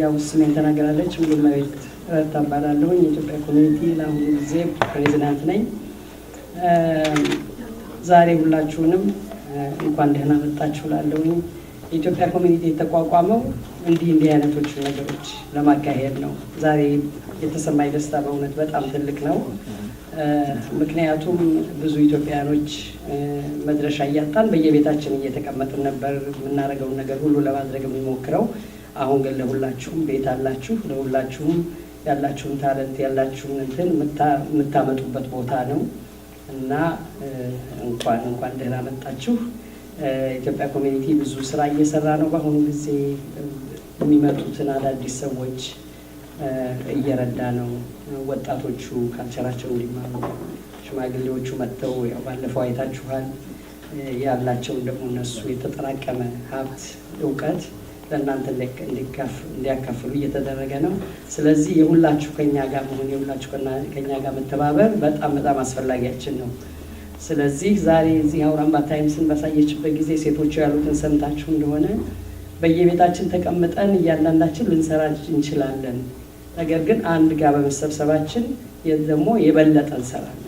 ያው ስሜን ተናገራለች ሙሉማዊት ተባላለሁ የኢትዮጵያ ኮሚኒቲ ለአሁኑ ጊዜ ፕሬዝዳንት ነኝ። ዛሬ ሁላችሁንም እንኳን ደህና መጣችሁ ላለሁ የኢትዮጵያ ኮሚኒቲ የተቋቋመው እንዲህ አይነቶች ነገሮች ለማካሄድ ነው። ዛሬ የተሰማኝ ደስታ በእውነት በጣም ትልቅ ነው። ምክንያቱም ብዙ ኢትዮጵያኖች መድረሻ እያጣን በየቤታችን እየተቀመጥን ነበር የምናደርገውን ነገር ሁሉ ለማድረግ የምንሞክረው። አሁን ግን ለሁላችሁም ቤት አላችሁ፣ ለሁላችሁም ያላችሁን ታለንት ያላችሁን እንትን የምታመጡበት ቦታ ነው እና እንኳን ደህና መጣችሁ። ኢትዮጵያ ኮሚኒቲ ብዙ ስራ እየሰራ ነው። በአሁኑ ጊዜ የሚመጡትን አዳዲስ ሰዎች እየረዳ ነው። ወጣቶቹ ካልቸራቸው እንዲማሩ፣ ሽማግሌዎቹ መጥተው ያው ባለፈው አይታችኋል ያላቸውን ደግሞ እነሱ የተጠራቀመ ሀብት እውቀት ለእናንተ እንዲያካፍሉ እየተደረገ ነው። ስለዚህ የሁላችሁ ከኛ ጋር መሆን የሁላችሁ ከኛ ጋር መተባበር በጣም አስፈላጊያችን ነው። ስለዚህ ዛሬ እዚህ አውራምባ ታይምስን ባሳየችበት ጊዜ ሴቶቹ ያሉትን ሰምታችሁ እንደሆነ በየቤታችን ተቀምጠን እያንዳንዳችን ልንሰራ እንችላለን። ነገር ግን አንድ ጋር በመሰብሰባችን ደግሞ የበለጠ እንሰራለን።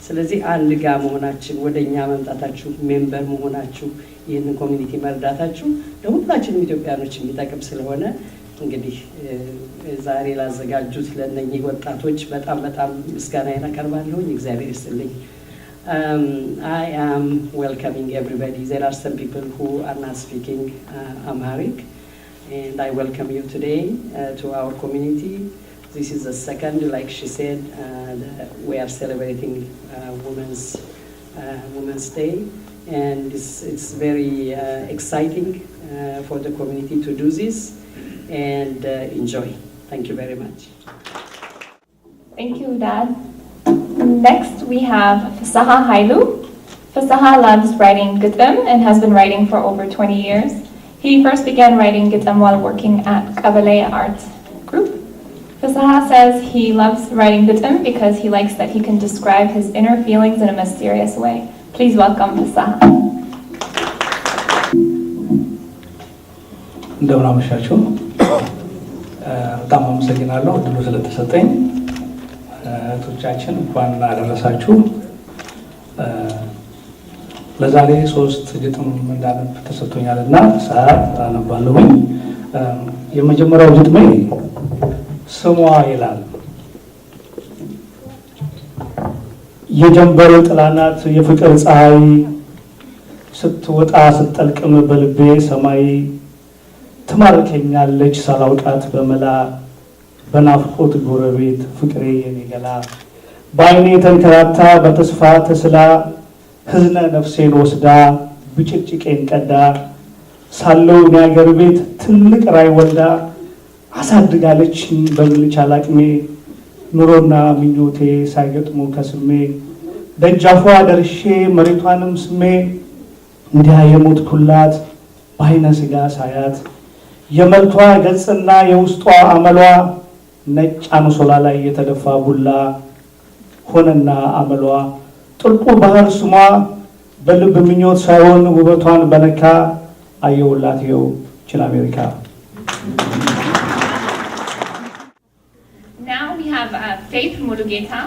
ስለዚህ አንድ ጋር መሆናችን፣ ወደኛ መምጣታችሁ፣ ሜምበር መሆናችሁ፣ ይህንን ኮሚኒቲ መርዳታችሁ ለሁላችንም ኢትዮጵያኖች የሚጠቅም ስለሆነ እንግዲህ ዛሬ ላዘጋጁት ለእነኚህ ወጣቶች በጣም ምስጋናዬን አቀርባለሁ። እግዚአብሔር ይስጥልኝ። I am welcoming everybody. There are some people who are not speaking Amharic, and I welcome you today to our community. This is the second, like she said, we are celebrating Women's Day, and it's very exciting for the community to do this and enjoy. Thank you very much. Thank you, Dad. Next, we have Fasaha Hailu. Fasaha loves writing Gitam and has been writing for over 20 years. He first began writing Gitam while working at Kabale Art Group. Fasaha says he loves writing Gitam because he likes that he can describe his inner feelings in a mysterious way. Please welcome Fasaha. እንደምን አመሻችሁ። በጣም አመሰግናለሁ እድሉ ስለተሰጠኝ። እህቶቻችን እንኳን አደረሳችሁ። ለዛሬ 3 ግጥም እንዳነብ ተሰጥቶኛልና ሰዓት አነባለሁኝ። የመጀመሪያው ግጥሜ ስሟ ይላል። የጀንበር ጥላናት የፍቅር ፀሐይ ስትወጣ ስትጠልቅም በልቤ ሰማይ ትማርከኛለች ሳላውቃት በመላ በናፍቆት ጎረቤት ፍቅሬ የኔገላ በአይኔ ተንከራታ በተስፋ ተስላ ህዝነ ነፍሴን ወስዳ ብጭቅጭቄን ቀዳ ሳለው ያገር ቤት ትልቅ ራይ ወልዳ አሳድጋለች በምልቻ ላቅሜ ኑሮና ምኞቴ ሳይገጥሙ ከስሜ ደጃፏ ደርሼ መሬቷንም ስሜ እንዲያ የሞትኩላት በአይነ ስጋ ሳያት የመልቷ ገጽና የውስጧ አመሏ ነጭ አንሶላ ላይ የተደፋ ቡላ ሆነና አመሏ ጥልቁ ባህር ስሟ በልብ ምኞት ሳይሆን ውበቷን በነካ አየውላት ይው ችን አሜሪካ። Now we have Faith Mulugeta.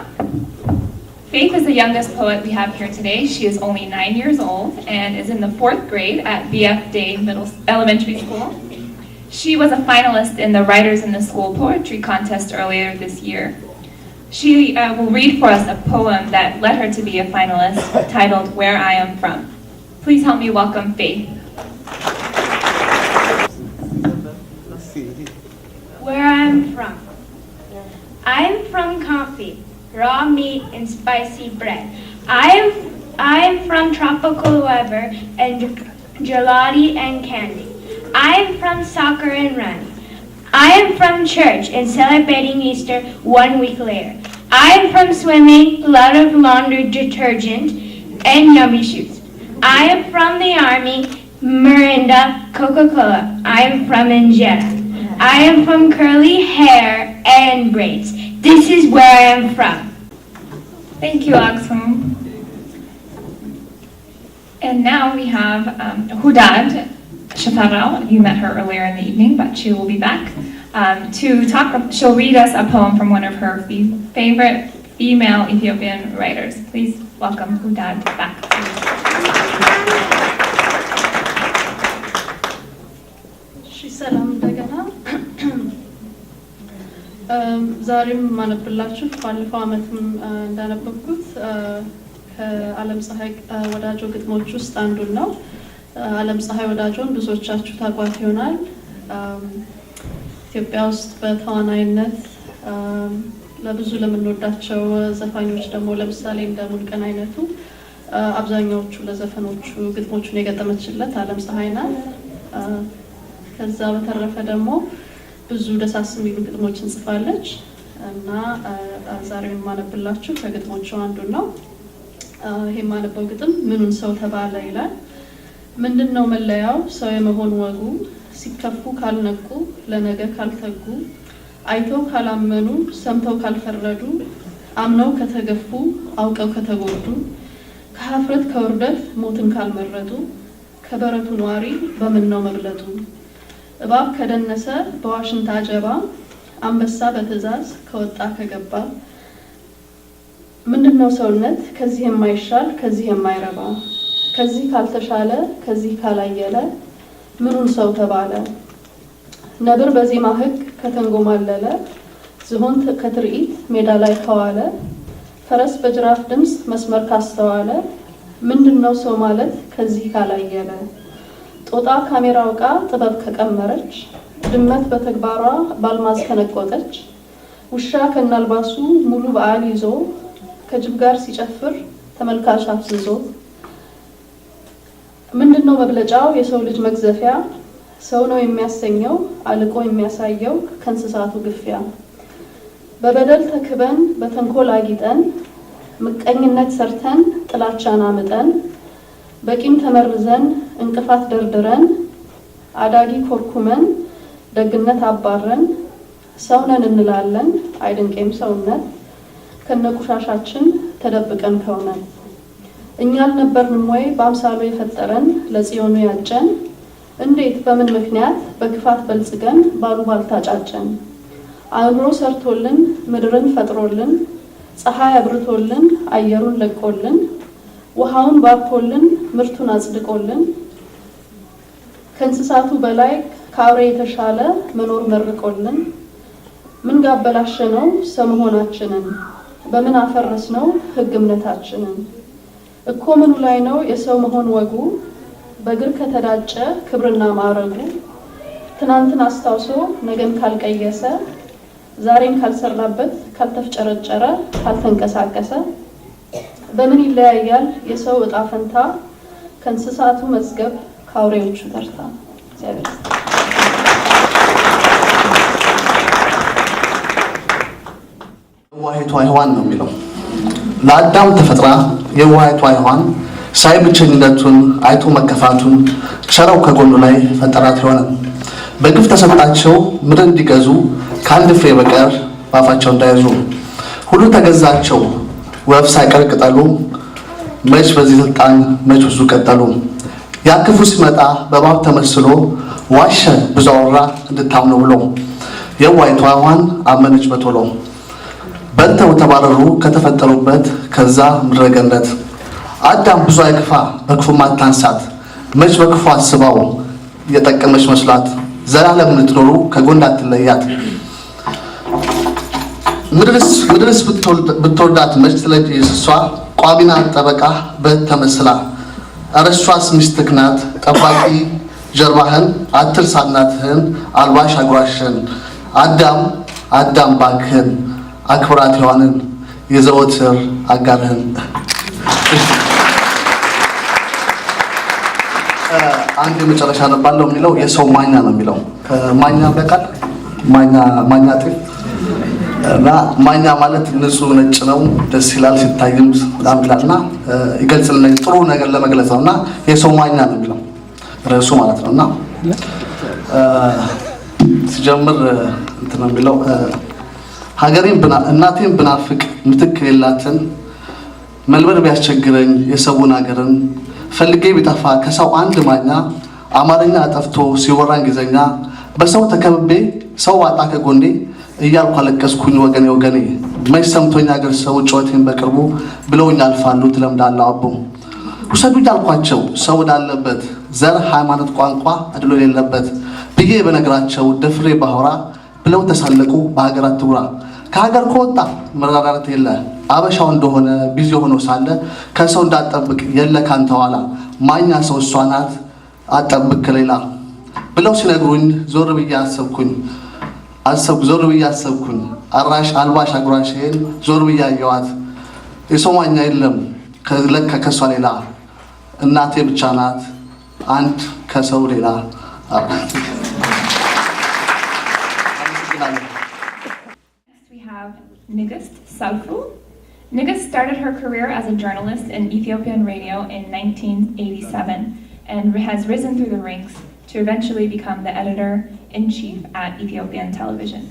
Faith is the youngest poet we have here today. She is only 9 years old and is in the 4th grade at BF Day Elementary School. She was a finalist in the Writers in the School Poetry Contest earlier this year. She will read for us a poem that led her to be a finalist, titled Where I Am From. Please help me welcome Faith. Where I am from. I'm from coffee, raw meat and spicy bread. I'm from tropical weather and gelati and candy. I am from soccer and running. I am from church and celebrating Easter 1 week later. I am from swimming, a lot of laundry detergent, and yummy shoes. I am from the army, Mirinda, Coca-Cola. I am from Injera. I am from curly hair and braids. This is where I am from. Thank you, Aksum. And now we have Hudad. Shifarao. You met her earlier in the evening, but she will be back to talk. She'll read us a poem from one of her favorite female Ethiopian writers. Please welcome Udad back. ሰላም እንደገና ዛሬም ማነብላችሁ ባለፈው አመትም እንዳነበብኩት ከዓለም ፀሐይ ወዳጆ ግጥሞች ውስጥ አንዱ ነው። ዓለም ፀሐይ ወዳጆን ብዙዎቻችሁ ታውቋት ይሆናል። ኢትዮጵያ ውስጥ በተዋናይነት ለብዙ ለምንወዳቸው ዘፋኞች ደግሞ ለምሳሌ እንደ ሙልቀን አይነቱ አብዛኛዎቹ ለዘፈኖቹ ግጥሞቹን የገጠመችለት ዓለም ፀሐይ ናት። ከዛ በተረፈ ደግሞ ብዙ ደሳስ የሚሉ ግጥሞችን ጽፋለች እና ዛሬ ማነብላችሁ ከግጥሞቹ አንዱ ነው። ይሄ ማነበው ግጥም ምኑን ሰው ተባለ ይላል። ምንድነው መለያው ሰው የመሆን ወጉ ሲከፉ ካልነቁ ለነገ ካልተጉ አይተው ካላመኑ ሰምተው ካልፈረዱ አምነው ከተገፉ አውቀው ከተጎዱ ከሀፍረት ከውርደት ሞትን ካልመረጡ ከበረቱ ኗሪ በምን ነው መብለጡ እባብ ከደነሰ በዋሽንት አጀባ አንበሳ በትእዛዝ ከወጣ ከገባ ምንድነው ሰውነት ከዚህ የማይሻል ከዚህ የማይረባ ከዚህ ካልተሻለ ከዚህ ካላየለ ምኑን ሰው ተባለ ነብር በዚህ ማህግ ከተንጎማለለ ዝሆን ከትርኢት ሜዳ ላይ ከዋለ ፈረስ በጅራፍ ድምጽ መስመር ካስተዋለ ምንድነው ሰው ማለት ከዚህ ካላየለ ጦጣ ካሜራው ቃ ጥበብ ከቀመረች ድመት በተግባሯ ባልማዝ ከነቆጠች ውሻ ከናልባሱ ሙሉ በዓል ይዞ ከጅብ ጋር ሲጨፍር ተመልካች አፍዝዞ ምንድነው መብለጫው የሰው ልጅ መግዘፊያ ሰው ነው የሚያሰኘው አልቆ የሚያሳየው ከእንስሳቱ ግፊያ በበደል ተክበን በተንኮል አጊጠን ምቀኝነት ሰርተን ጥላቻን አምጠን በቂም ተመርዘን እንቅፋት ደርድረን አዳጊ ኮርኩመን ደግነት አባረን ሰውነን እንላለን አይደንቄም ሰውነት ከነቁሻሻችን ተደብቀን ከሆነን እኛ አልነበርንም ወይ በአምሳሉ የፈጠረን ለጽዮኑ ያጨን እንዴት በምን ምክንያት በክፋት በልጽገን ባሉባልታ ጫጨን አእምሮ ሰርቶልን ምድርን ፈጥሮልን ፀሐይ አብርቶልን አየሩን ለቆልን ውሃውን ባርኮልን ምርቱን አጽድቆልን ከእንስሳቱ በላይ ከአውሬ የተሻለ መኖር መርቆልን ምን ጋበላሸነው ሰመሆናችንን በምን አፈረስነው ህግ እምነታችንን እኮ ምኑ ላይ ነው የሰው መሆን ወጉ በእግር ከተዳጨ ክብርና ማዕረጉ ትናንትን አስታውሶ ነገን ካልቀየሰ ዛሬን ካልሰራበት ካልተፍጨረጨረ ካልተንቀሳቀሰ በምን ይለያያል የሰው እጣ ፈንታ ከእንስሳቱ መዝገብ ከአውሬዎቹ ተርታ እግዚአብሔር የዋሂቷ ሔዋን ነው የሚለው ለአዳም ተፈጥራ የዋሂቷ ሔዋን ሳይ ብቸኝነቱን አይቶ መከፋቱን ቸረው ከጎኑ ላይ ፈጠራት ሔዋን በግፍ ተሰጣቸው ምድር እንዲገዙ ከአንድ ፍሬ በቀር ባፋቸው እንዳይዙ ሁሉ ተገዛቸው ወፍ ሳይቀር ቅጠሉ መች በዚህ ስልጣን መች ብዙ ቀጠሉ ያክፉ ሲመጣ በባብ ተመስሎ ዋሸ ብዙ አወራ እንድታምነው ብሎ የዋሂቷ ሔዋን አመነች በቶሎ በልተው ተባረሩ ከተፈጠሩበት ከዛ ምድረ ገነት አዳም ብዙ አይክፋ በክፉ ማታንሳት መች በክፉ አስባው የጠቀመች መስላት ዘላለም ልትኖሩ ከጎን አትለያት ምድርስ ብትወርዳት መች ትለይሷ ቋሚና ጠበቃ በተመስላ አረሷስ ሚስትህ ናት ጠባቂ ጀርባህን አትርሳናትህን አልባሽ አጉራሽን አዳም ባክህን አክብራት ሔዋንን የዘወትር አጋርህን አንድ የመጨረሻ ነባለው የሚለው የሰው ማኛ ነው የሚለው ማኛ በቃል ማኛ ጤፍ እና ማኛ ማለት ንጹህ ነጭ ነው ደስ ይላል ሲታይም በጣም ይላልና ይገልጽልናል ጥሩ ነገር ለመግለጽ ነውና የሰው ማኛ ነው የሚለው ርዕሱ ማለት ነውና ሲጀምር እንትን ነው የሚለው ሀገሬን እናቴን ብናፍቅ ምትክ የላትን መልበር ቢያስቸግረኝ የሰውን ሀገርን ፈልጌ ቢጠፋ ከሰው አንድ ማኛ አማርኛ አጠፍቶ ሲወራ እንግሊዘኛ በሰው ተከብቤ ሰው ዋጣ ከጎኔ እያልኩ አለቀስኩኝ ወገኔ መች ሰምቶኝ አገር ሰው ጮቴን በቅርቡ ብለውኝ አልፋሉ ትለምዳለህ አቦ ውሰዱኝ አልኳቸው ሰው ወዳለበት ዘር ሃይማኖት ቋንቋ አድሎ የሌለበት ብዬ በነገራቸው ደፍሬ ባወራ ብለው ተሳለቁ በሀገራት ትውራ ከሀገር ከወጣ መራራት የለ አበሻው እንደሆነ ቢዚ ሆኖ ሳለ ከሰው እንዳጠብቅ የለ ካንተ ኋላ ማኛ ሰው እሷ ናት አጠብቅ ከሌላ ብለው ሲነግሩኝ ዞር ብዬ አሰብኩኝ አራሽ አልባሽ አጉራሽን ዞር ብዬ አየኋት የሰው ማኛ የለም ለካ ከሷ ሌላ እናቴ ብቻ ናት አንድ ከሰው ሌላ We have Nigist Salku. Nigist started her career as a journalist in Ethiopian radio in 1987 and has risen through the ranks to eventually become the editor-in-chief at Ethiopian television.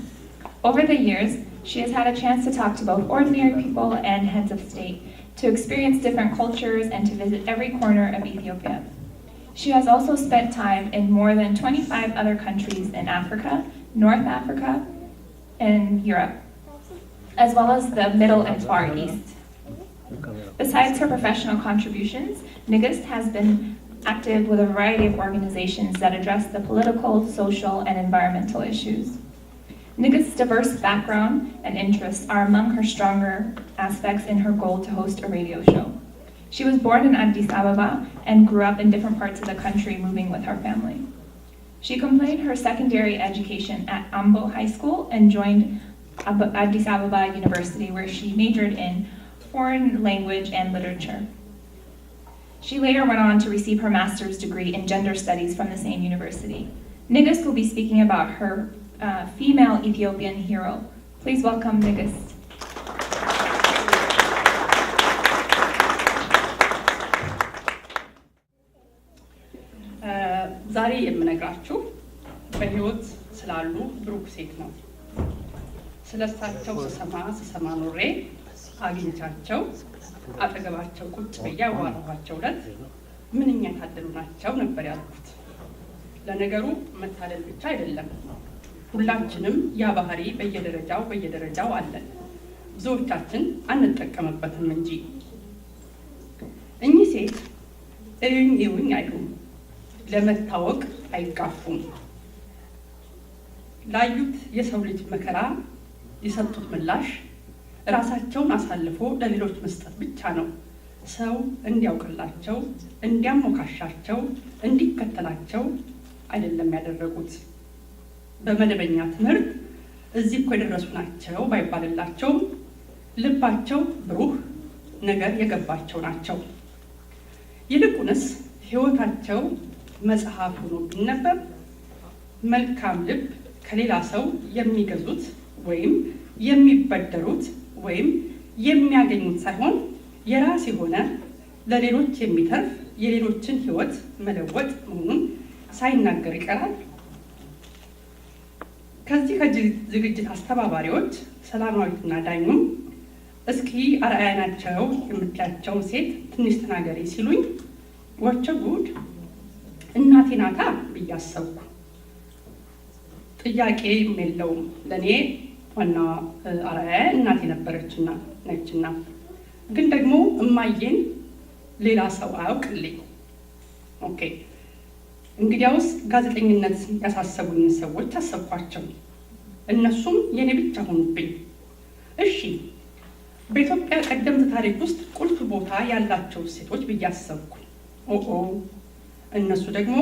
Over the years, she has had a chance to talk to both ordinary people and heads of state, to experience different cultures and to visit every corner of Ethiopia. She has also spent time in more than 25 other countries in Africa, North Africa, and Europe, as well as the Middle and Far East. Besides her professional contributions, Nigist has been active with a variety of organizations that address the political, social, and environmental issues. Nigist's diverse background and interests are among her stronger aspects in her goal to host a radio show. She was born in Addis Ababa and grew up in different parts of the country, moving with her family. She completed her secondary education at Ambo High School and joined Addis Ababa University, where she majored in foreign language and literature. She later went on to receive her master's degree in gender studies from the same university. Nigist will be speaking about her female Ethiopian hero. Please welcome Nigist. ዛሬ የምነግራችሁ በህይወት ስላሉ ብሩክ ሴት ነው። ስለሳቸው ስሰማ ኖሬ አግኝቻቸው አጠገባቸው ቁጭ ብዬ አዋራኋቸው ዕለት ምንኛ ታደሉ ናቸው ነበር ያልኩት። ለነገሩ መታደል ብቻ አይደለም፣ ሁላችንም ያ ባህሪ በየደረጃው አለን። ብዙዎቻችን አንጠቀምበትም እንጂ። እኚህ ሴት እዩኝ አይሉም፣ ለመታወቅ አይጋፉም። ላዩት የሰው ልጅ መከራ የሰጡት ምላሽ ራሳቸውን አሳልፎ ለሌሎች መስጠት ብቻ ነው። ሰው እንዲያውቅላቸው፣ እንዲያሞካሻቸው፣ እንዲከተላቸው አይደለም ያደረጉት። በመደበኛ ትምህርት እዚህ እኮ የደረሱ ናቸው ባይባልላቸውም ልባቸው ብሩህ ነገር የገባቸው ናቸው። ይልቁንስ ህይወታቸው መጽሐፍ ሆኖ ቢነበብ መልካም ልብ ከሌላ ሰው የሚገዙት ወይም የሚበደሩት ወይም የሚያገኙት ሳይሆን የራስ የሆነ ለሌሎች የሚተርፍ የሌሎችን ህይወት መለወጥ መሆኑን ሳይናገር ይቀራል። ከዚህ ዝግጅት አስተባባሪዎች ሰላማዊትና ዳኙም እስኪ አርአያ ናቸው የምትያቸውን ሴት ትንሽ ተናገሪ ሲሉኝ ወቸው ጉድ እናቴ ናታ ብዬ አሰብኩ። ጥያቄ የለውም፣ ለእኔ ዋና አርአያ እናቴ ነበረችና ነችና። ግን ደግሞ እማዬን ሌላ ሰው አያውቅልኝ። ኦኬ፣ እንግዲያውስ ጋዜጠኝነት ያሳሰቡኝን ሰዎች አሰብኳቸው። እነሱም የኔ ብቻ ሆኑብኝ። እሺ፣ በኢትዮጵያ ቀደምት ታሪክ ውስጥ ቁልፍ ቦታ ያላቸው ሴቶች ብዬ አሰብኩ። እነሱ ደግሞ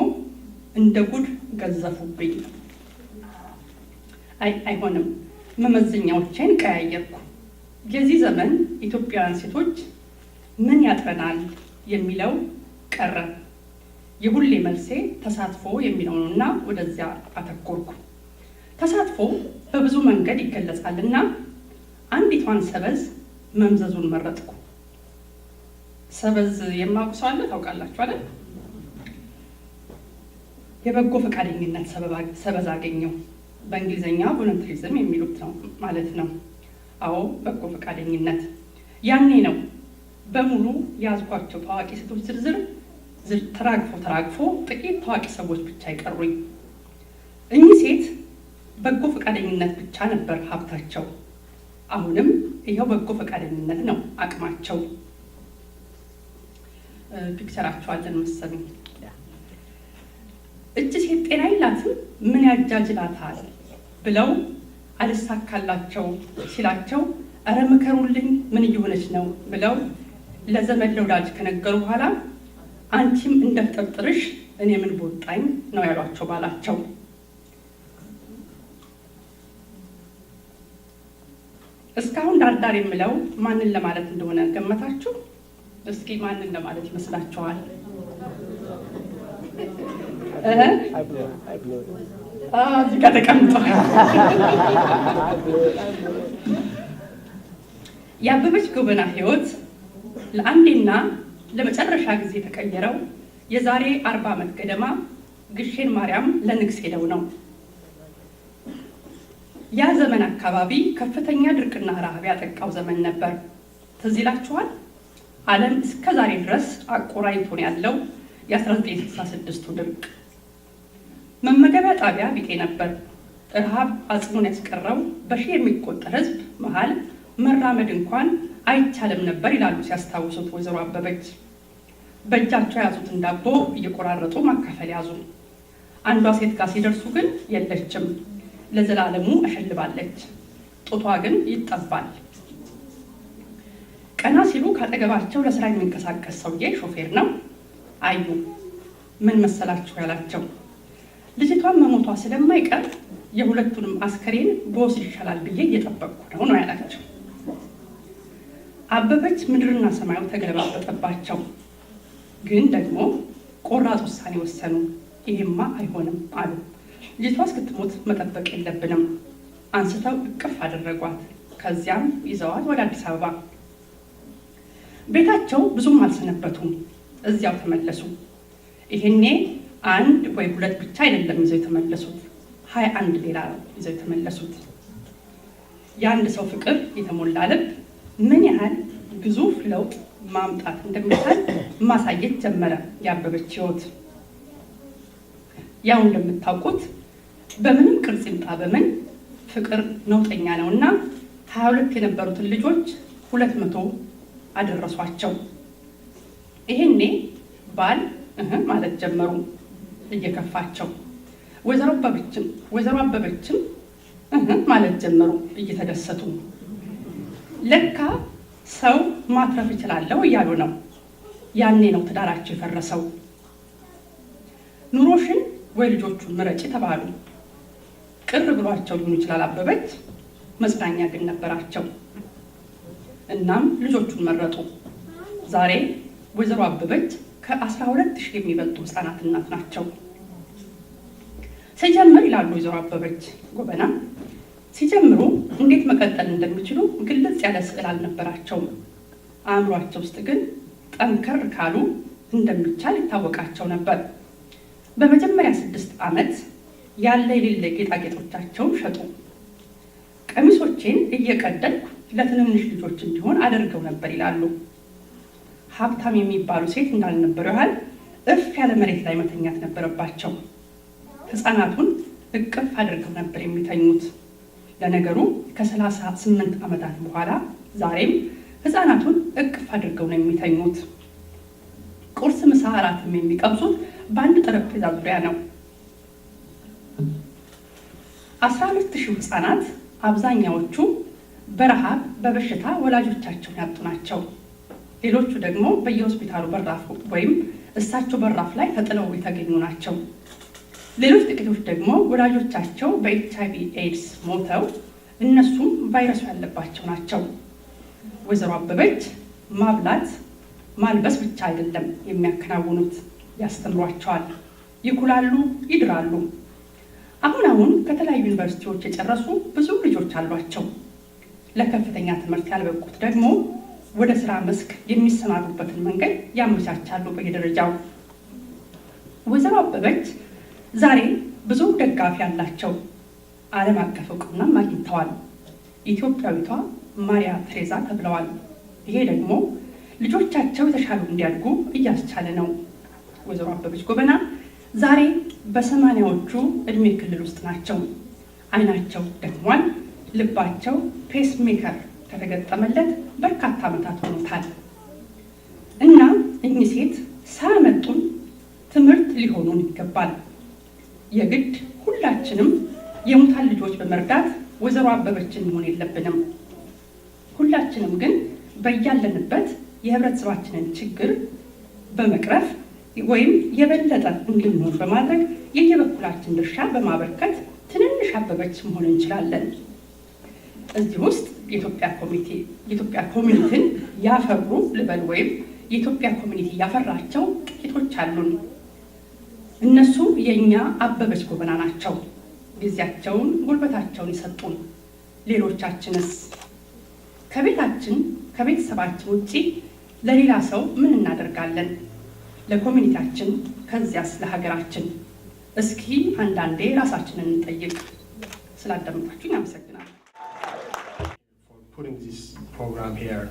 እንደ ጉድ ገዘፉብኝ። አይሆንም፣ መመዘኛዎችን ቀያየርኩ። የዚህ ዘመን ኢትዮጵያውያን ሴቶች ምን ያጥረናል የሚለው ቀረ። የሁሌ መልሴ ተሳትፎ የሚለው ነውና ወደዚያ አተኮርኩ። ተሳትፎ በብዙ መንገድ ይገለጻልና አንዲቷን ሰበዝ መምዘዙን መረጥኩ። ሰበዝ የማውቅ ሰው አለ? ታውቃላችሁ አይደል? የበጎ ፈቃደኝነት ሰበዝ አገኘው። በእንግሊዝኛ ቮለንተሪዝም የሚሉት ነው ማለት ነው። አዎ፣ በጎ ፈቃደኝነት። ያኔ ነው በሙሉ ያዝኳቸው ታዋቂ ሴቶች ዝርዝር ተራግፎ ጥቂት ታዋቂ ሰዎች ብቻ ይቀሩኝ። እኚህ ሴት በጎ ፈቃደኝነት ብቻ ነበር ሀብታቸው። አሁንም ይኸው በጎ ፈቃደኝነት ነው አቅማቸው። ፒክቸራቸዋለን መሰለኝ። እጅ ሴት ጤና የላትም ምን ያጃጅላታል ብለው አልሳካላቸው ሲላቸው እረ ምከሩልኝ ምን እየሆነች ነው ብለው ለዘመድ ለወዳጅ ከነገሩ በኋላ አንቺም እንደተጠርጥርሽ እኔ ምን በወጣኝ ነው ያሏቸው ባላቸው። እስካሁን ዳርዳር የምለው ማንን ለማለት እንደሆነ ገመታችሁ? እስኪ ማንን ለማለት ይመስላችኋል? እዚህ ጋር ተቀምጧል። የአበበች ጎበና ህይወት ለአንዴና ለመጨረሻ ጊዜ የተቀየረው የዛሬ 40 ዓመት ገደማ ግሼን ማርያም ለንግስ ሄደው ነው። ያ ዘመን አካባቢ ከፍተኛ ድርቅና ረሃብ ያጠቃው ዘመን ነበር። ትዝ ይላችኋል? ዓለም እስከ ዛሬ ድረስ አቆራኝቶን ያለው የ1966ቱ ድርቅ መመገቢያ ጣቢያ ቢጤ ነበር። ረሃብ አጽሙን ያስቀረው በሺህ የሚቆጠር ህዝብ መሃል መራመድ እንኳን አይቻልም ነበር ይላሉ ሲያስታውሱት ወይዘሮ አበበች። በእጃቸው የያዙትን ዳቦ እየቆራረጡ ማካፈል ያዙ። አንዷ ሴት ጋር ሲደርሱ ግን የለችም፣ ለዘላለሙ አሸልባለች። ጡቷ ግን ይጠባል። ቀና ሲሉ ካጠገባቸው ለስራ የሚንቀሳቀስ ሰውዬ ሾፌር ነው። አዩ። ምን መሰላችሁ ያላቸው? ልጅቷን መሞቷ ስለማይቀር የሁለቱንም አስከሬን በወስድ ይሻላል ብዬ እየጠበቅኩ ነው ያላቸው። አበበች ምድርና ሰማዩ ተገለባበጠባቸው። ግን ደግሞ ቆራጥ ውሳኔ ወሰኑ። ይሄማ አይሆንም አሉ። ልጅቷ እስክትሞት መጠበቅ የለብንም። አንስተው እቅፍ አደረጓት። ከዚያም ይዘዋት ወደ አዲስ አበባ። ቤታቸው ብዙም አልሰነበቱም፣ እዚያው ተመለሱ። ይሄኔ አንድ ወይ ሁለት ብቻ አይደለም ይዘው የተመለሱት፣ 21 ሌላ ይዘው የተመለሱት። የአንድ ሰው ፍቅር የተሞላ ልብ ምን ያህል ግዙፍ ለውጥ ማምጣት እንደሚቻል ማሳየት ጀመረ የአበበች ህይወት። ያው እንደምታውቁት በምንም ቅርጽ ይምጣ በምን ፍቅር ነውጠኛ ነውና 22 የነበሩትን ልጆች 200 አደረሷቸው። ይሄኔ ባል ማለት ጀመሩ እየከፋቸው። ወይዘሮ አበበችም ማለት ጀመሩ እየተደሰቱ። ለካ ሰው ማትረፍ ይችላለሁ እያሉ ነው። ያኔ ነው ትዳራቸው የፈረሰው። ኑሮሽን ወይ ልጆቹን ምረጭ ተባሉ። ቅር ብሏቸው ሊሆን ይችላል አበበች፣ መጽናኛ ግን ነበራቸው። እናም ልጆቹን መረጡ። ዛሬ ወይዘሮ አበበች ከ12,000 የሚበልጡ ህፃናት እናት ናቸው። ሲጀምር ይላሉ ወይዘሮ አበበች ጎበና፣ ሲጀምሩ እንዴት መቀጠል እንደሚችሉ ግልጽ ያለ ስዕል አልነበራቸውም። አእምሯቸው ውስጥ ግን ጠንከር ካሉ እንደሚቻል ይታወቃቸው ነበር። በመጀመሪያ 6 ዓመት ያለ የሌለ ጌጣጌጦቻቸውን ሸጡ። ቀሚሶቼን እየቀደድኩ ለትንንሽ ልጆች እንዲሆን አደርገው ነበር ይላሉ። ሀብታም የሚባሉ ሴት እንዳልነበሩ ያህል እፍ ያለ መሬት ላይ መተኛት ነበረባቸው። ህፃናቱን እቅፍ አድርገው ነበር የሚተኙት። ለነገሩ ከ38 ዓመታት በኋላ ዛሬም ህፃናቱን እቅፍ አድርገው ነው የሚተኙት። ቁርስ፣ ምሳ፣ እራትም የሚቀምሱት በአንድ ጠረጴዛ ዙሪያ ነው። 12,000 ህፃናት አብዛኛዎቹ በረሃብ በበሽታ ወላጆቻቸውን ያጡ ናቸው። ሌሎቹ ደግሞ በየሆስፒታሉ በራፍ ወይም እሳቸው በራፍ ላይ ተጥለው የተገኙ ናቸው። ሌሎች ጥቂቶች ደግሞ ወላጆቻቸው በኤችአይቪ ኤድስ ሞተው እነሱም ቫይረሱ ያለባቸው ናቸው። ወይዘሮ አበበች ማብላት ማልበስ ብቻ አይደለም የሚያከናውኑት፣ ያስተምሯቸዋል፣ ይኩላሉ፣ ይድራሉ። አሁን ከተለያዩ ዩኒቨርሲቲዎች የጨረሱ ብዙ ልጆች አሏቸው። ለከፍተኛ ትምህርት ያልበቁት ደግሞ ወደ ስራ መስክ የሚሰማሩበትን መንገድ ያመቻቻሉ በየደረጃው። ወይዘሮ አበበች ዛሬ ብዙ ደጋፊ ያላቸው፣ ዓለም አቀፍ እውቅናም አግኝተዋል። ኢትዮጵያዊቷ ማሪያ ቴሬዛ ተብለዋል። ይሄ ደግሞ ልጆቻቸው የተሻሉ እንዲያድጉ እያስቻለ ነው። ወይዘሮ አበበች ጎበና ዛሬ በ80ዎቹ እድሜ ክልል ውስጥ ናቸው። አይናቸው ደክሟል፣ ልባቸው ፔስ ሜከር ከተገጠመለት በርካታ ዓመታት ሆኖታል እና እኚህ ሴት ሳያመጡን ትምህርት ሊሆኑን ይገባል። የግድ ሁላችንም የሙታን ልጆች በመርዳት ወይዘሮ አበበችን መሆን የለብንም። ሁላችንም ግን በያለንበት የህብረተሰባችንን ችግር በመቅረፍ ወይም የበለጠ እንድንሆን በማድረግ የየበኩላችን ድርሻ በማበርከት ትንንሽ አበበች መሆን እንችላለን። እዚህ ውስጥ የኢትዮጵያ ኮሚኒቲን ያፈሩ ልበል ወይም የኢትዮጵያ ኮሚኒቲ ያፈራቸው ጥቂቶች አሉን። እነሱ የኛ አበበች ጎበና ናቸው። ጊዜያቸውን ጉልበታቸውን ይሰጡን። ሌሎቻችንስ ከቤተሰባችን ውጪ ለሌላ ሰው ምን እናደርጋለን? ለኮሚኒቲያችን ከዚያስ ለሀገራችን? እስኪ አንዳንዴ ራሳችንን እንጠይቅ። ስላዳመጣችሁኝ አመሰግናለሁ። Putting this program here,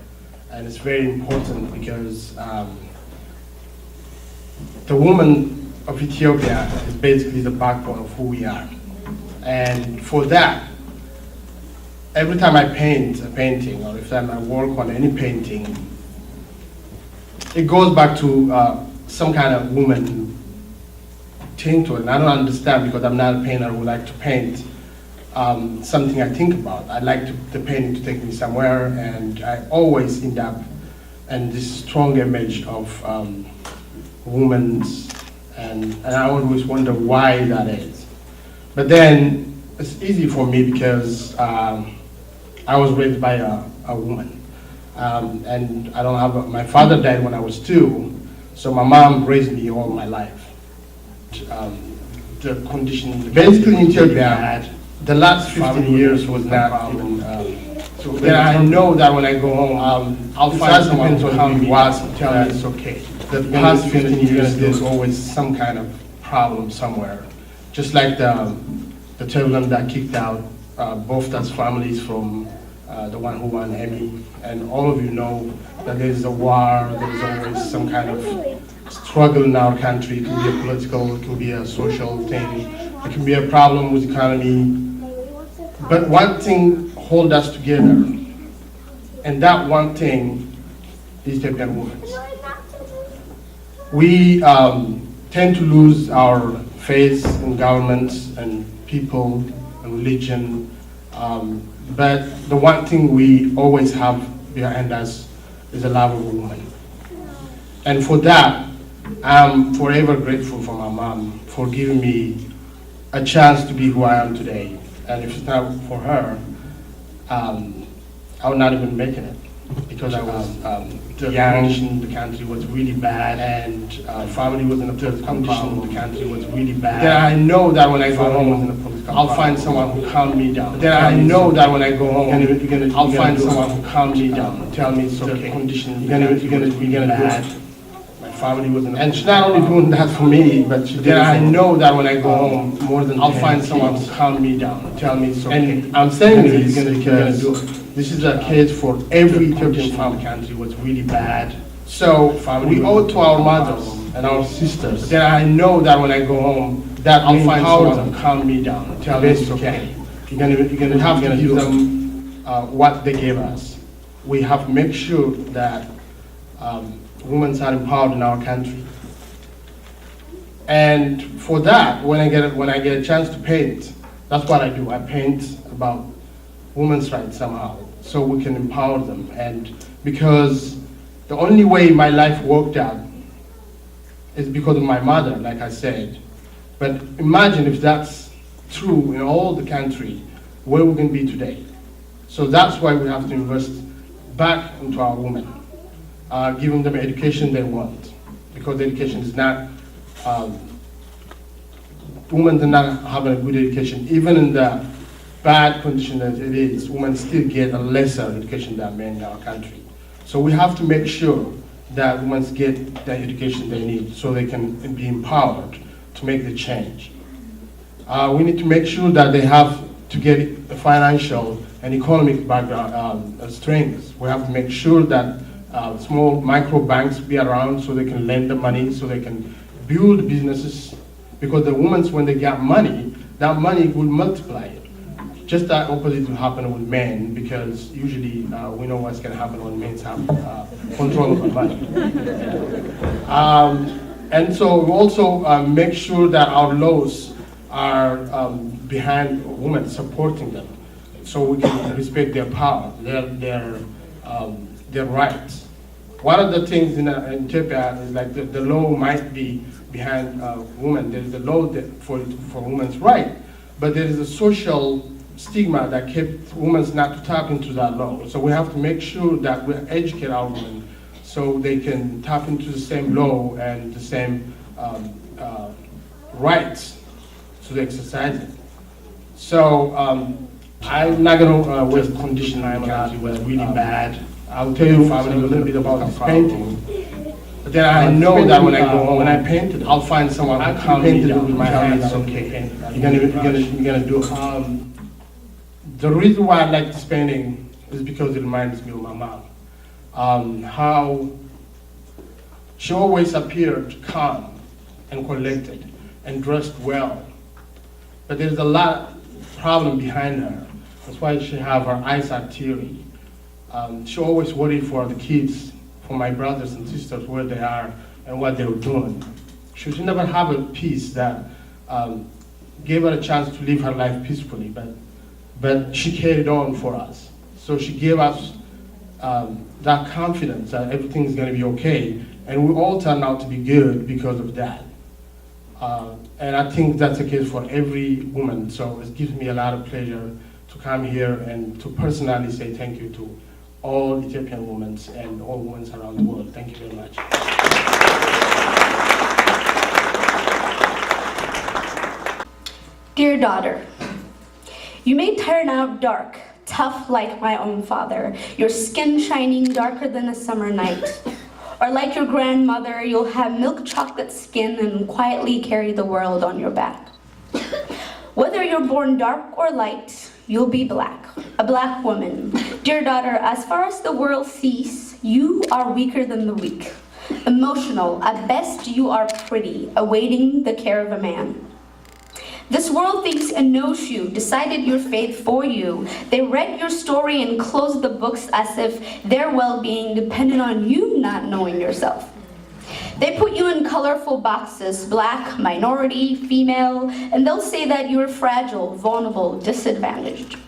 and it's very important because the woman of Ethiopia is basically the backbone of who we are. And for that, every time I paint a painting, or if I work on any painting, it goes back to some kind of woman thing to it. And I don't understand because I'm not a painter who like to paint something I think about. I like the painting to take me somewhere, and I always end up in this strong image of women's, and I always wonder why that is. But then it's easy for me because I was raised by a woman, and I don't have my father died when I was 2, so my mom raised me all my life. The condition basically in Ethiopia, the last 15 years was not even. So then I know that when I go home, I'll find someone who will tell me it's okay. The past 15 years, there's always some kind of problem somewhere. Just like the children that kicked out both as families from the one who won Emmy, and all of you know that there's a war, there's always some kind of struggle in our country. It can be a political, it can be a social thing, it can be a problem with the economy. But one thing holds us together, and that one thing is Ethiopian women. We tend to lose our faith in governments and people and religion, but the one thing we always have behind us is the love of a woman. And for that, I'm forever grateful for my mom for giving me a chance to be who I am today. And if it's not for her, I would not even make it. Because I was the condition in the country was really bad, and family was in a political condition in the country was really bad. Then I know that when I go home, I'll find someone who calm me down. Then I know that when I go home, I'll find someone who calm me down, tell me it's okay. Condition you're gonna bad. My family was in a, and she's not only doing that for me, but then I know that when I go home, more than I'll find someone who calm me down, tell me it's okay. And I'm saying this because this is a case for every Ethiopian family country was really bad. So we owe it to our mothers and our sisters. Then I know that when I go home, that I'll find someone to calm me down, tell me it's okay. You're gonna have to give them what they gave us. We have to make sure that women are empowered in our country. And for that, when I get a chance to paint, that's what I do. I paint about women's rights somehow, so we can empower them. And because the only way my life worked out is because of my mother, like I said. But imagine if that's true in all the country, where we can be today. So that's why we have to invest back into our women, giving them education they want. Because education is not, women do not have a good education, even in the bad condition that it is, women still get a lesser education than men in our country. So we have to make sure that women get the education they need so they can be empowered to make the change. We need to make sure that they have to get the financial and economic background strength. We have to make sure that small micro banks be around so they can lend the money, so they can build businesses, because the women, when they get money, that money will multiply it. Just the opposite will happen with men, because usually we know what's going to happen when men have control over money. And so we also make sure that our laws are behind women, supporting them, so we can respect their power, their rights. One of the things in Ethiopia is like the law might be behind women. There is a law for women's rights, but there is a social stigma that kept women not to tap into that law. So we have to make sure that we educate our women so they can tap into the same law and the same rights to exercise it. So I'm not going to waste condition time on that. It was really bad. I'll tell you family a little bit about this painting. But then I know that when I go home, when I paint it, I'll find someone who can paint it with my hands. Okay, you're gonna do it. The reason why I like this painting is because it reminds me of my mom. How she always appeared calm and collected and dressed well. But there's a lot of problem behind her. That's why she have her eyes are teary. She always worried for the kids, for my brothers and sisters, where they are and what they were doing. She should never have a peace that gave her a chance to live her life peacefully, but she carried on for us. So she gave us that confidence that everything is going to be okay, and we all turned out to be good because of that. And I think that's the case for every woman. So it gives me a lot of pleasure to come here and to personally say thank you to all Ethiopian women and all women around the world. Thank you very much. Dear daughter, you may turn out dark, tough like my own father, your skin shining darker than a summer night. Or like your grandmother, you'll have milk chocolate skin and quietly carry the world on your back. Whether you're born dark or light, you'll be black, a black woman. Dear daughter, as far as the world sees, you are weaker than the weak. Emotional, at best you are pretty, awaiting the care of a man. This world thinks and knows you, decided your fate for you. They read your story and closed the books as if their well-being depended on you not knowing yourself. They put you in colorful boxes, black, minority, female, and they'll say that you're fragile, vulnerable, disadvantaged.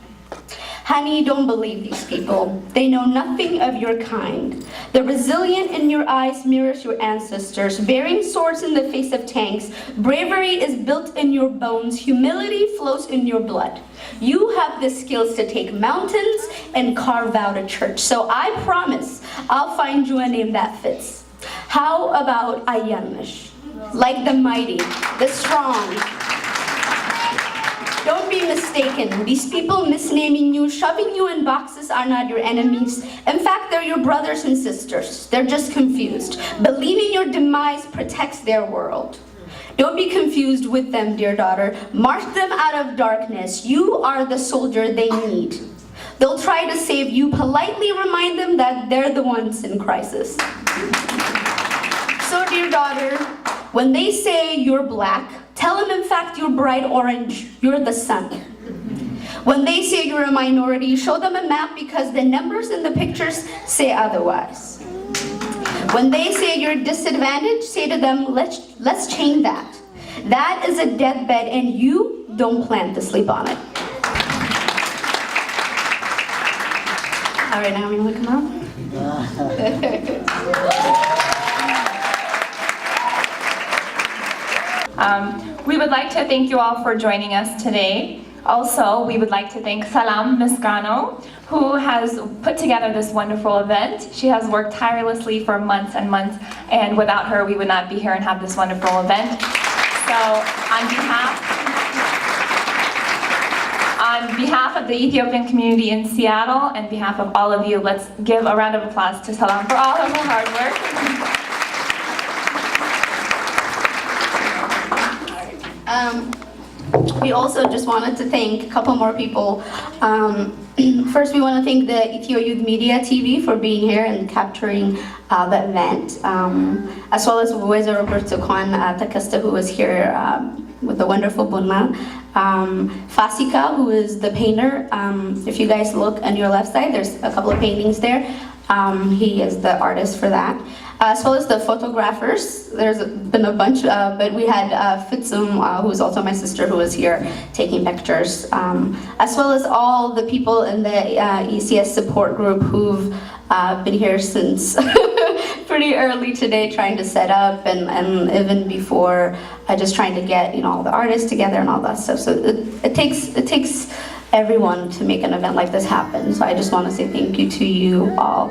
Honey, don't believe these people. They know nothing of your kind. The resilient in your eyes mirrors your ancestors, bearing swords in the face of tanks. Bravery is built in your bones. Humility flows in your blood. You have the skills to take mountains and carve out a church. So I promise I'll find you a name that fits. How about Ayanish? Like the mighty, the strong. Don't be mistaken. These people misnaming you, shoving you in boxes are not your enemies. In fact, they're your brothers and sisters. They're just confused. Believing your demise protects their world. Don't be confused with them, dear daughter. March them out of darkness. You are the soldier they need. They'll try to save you. Politely remind them that they're the ones in crisis. So, dear daughter, when they say you're black, tell them in fact you're bright orange, you're the sun. When they say you're a minority, show them a map because the numbers in the pictures say otherwise. When they say you're disadvantaged, say to them, let's change that. That is a deathbed and you don't plan to sleep on it. All right, now I'm gonna come up. We would like to thank you all for joining us today. Also, we would like to thank Salam Misgrano, who has put together this wonderful event. She has worked tirelessly for months and months, and without her, we would not be here and have this wonderful event. So, on behalf of the Ethiopian community in Seattle, and behalf of all of you, let's give a round of applause to Salam for all of her hard work. We also just wanted to thank a couple more people. First, we want to thank the Ethio Youth Media TV for being here and capturing the event, as well as Weza Roberto Kwan Takasta, who was here with the wonderful Bunna. Fasika, who is the painter. If you guys look on your left side, there's a couple of paintings there. He is the artist for that. As well as the photographers. There's been a bunch, but we had Fitsum, who's also my sister, who was here taking pictures. As well as all the people in the ECS support group who've been here since pretty early today, trying to set up, and even before, just trying to get all the artists together and all that stuff. So it takes everyone to make an event like this happen. So I just want to say thank you to you all.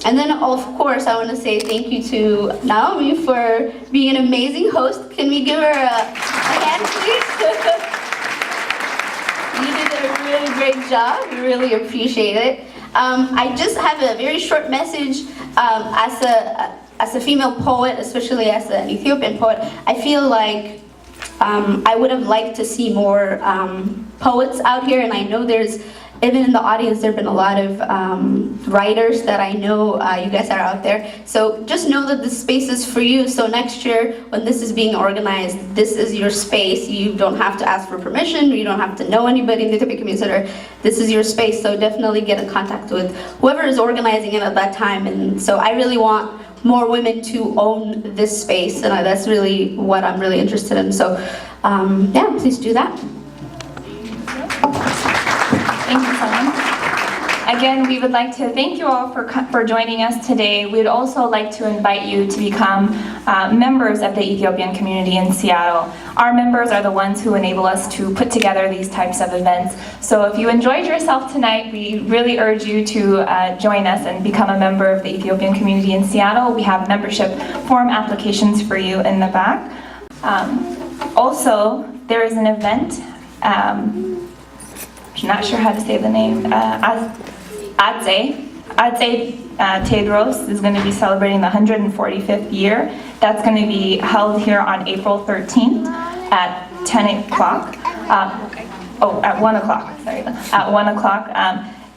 And then, of course, I want to say thank you to Naomi for being an amazing host. Can we give her a hand, please? You did a really great job. We really appreciate it. I just have a very short message. As a female poet, especially as an Ethiopian poet, I feel like I would have liked to see more poets out here, and I know there's, even in the audience, there have been a lot of writers that I know you guys are out there. So just know that this space is for you. So next year, when this is being organized, this is your space. You don't have to ask for permission. You don't have to know anybody in the Ethiopian community center. This is your space. So definitely get in contact with whoever is organizing it at that time. And so I really want more women to own this space. And that's really what I'm really interested in. So yeah, please do that. Thank you, Salam. Again, we would like to thank you all for joining us today. We would also like to invite you to become members of the Ethiopian community in Seattle. Our members are the ones who enable us to put together these types of events. So if you enjoyed yourself tonight, we really urge you to join us and become a member of the Ethiopian community in Seattle. We have membership form applications for you in the back. Also, there is an event, I'm not sure how to say the name, Adze Tedros is going to be celebrating the 145th year. That's going to be held here on April 13th at 10 o'clock. At 1 o'clock, sorry, at 1 o'clock.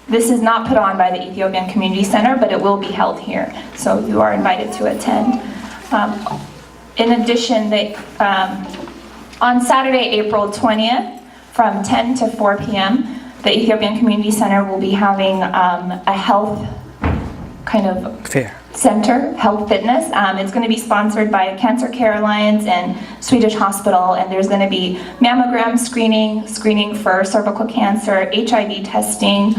This is not put on by the Ethiopian Community Center, but it will be held here. So you are invited to attend. In addition, on Saturday, April 20th, from 10 to 4 p.m., the Ethiopian Community Center will be having a health kind of center, health fitness. It's going to be sponsored by Cancer Care Alliance and Swedish Hospital, and there's going to be mammogram screening for cervical cancer, HIV testing,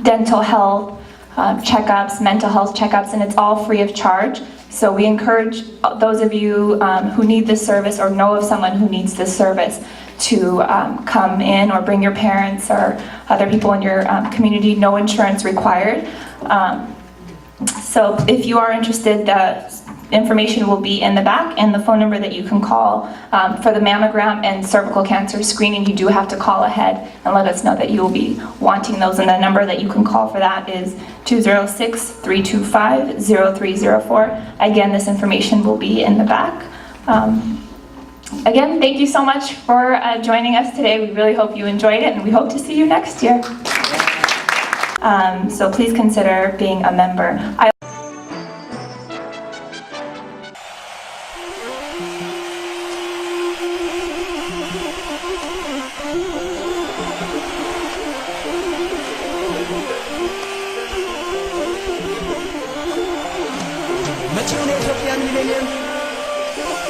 dental health checkups, mental health checkups, and it's all free of charge. So we encourage those of you who need this service or know of someone who needs this service to come in, or bring your parents or other people in your community. No insurance required. So if you are interested, the information will be in the back, and the phone number that you can call for the mammogram and cervical cancer screening. You do have to call ahead and let us know that you will be wanting those, and the number that you can call for that is 206-325-0304. Again, this information will be in the back. Again, thank you so much for joining us today. We really hope you enjoyed it, and we hope to see you next year. So please consider being a member.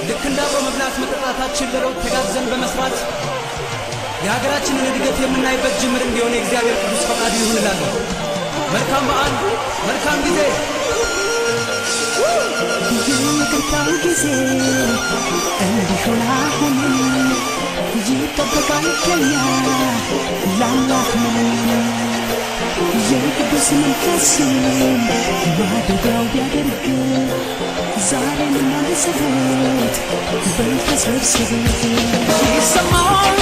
ልክ እንደ አብሮ መብላት መጠጣታችን ለለውጥ ተጋግዘን በመስራት የሀገራችንን እድገት የምናይበት ጅምር እንዲሆን የእግዚአብሔር ቅዱስ ፈቃዱ ይሁን እላለሁ። መልካም በዓል፣ መልካም ጊዜ። ይቅርታው ጊዜ እንዲሆን አሁን ይጠበቃል ከኛ ላላህ የቅዱስ መንፈስ ማደሪያው ቢያደርግ ዛሬን እናስበት በተሰብስበን ይሰማል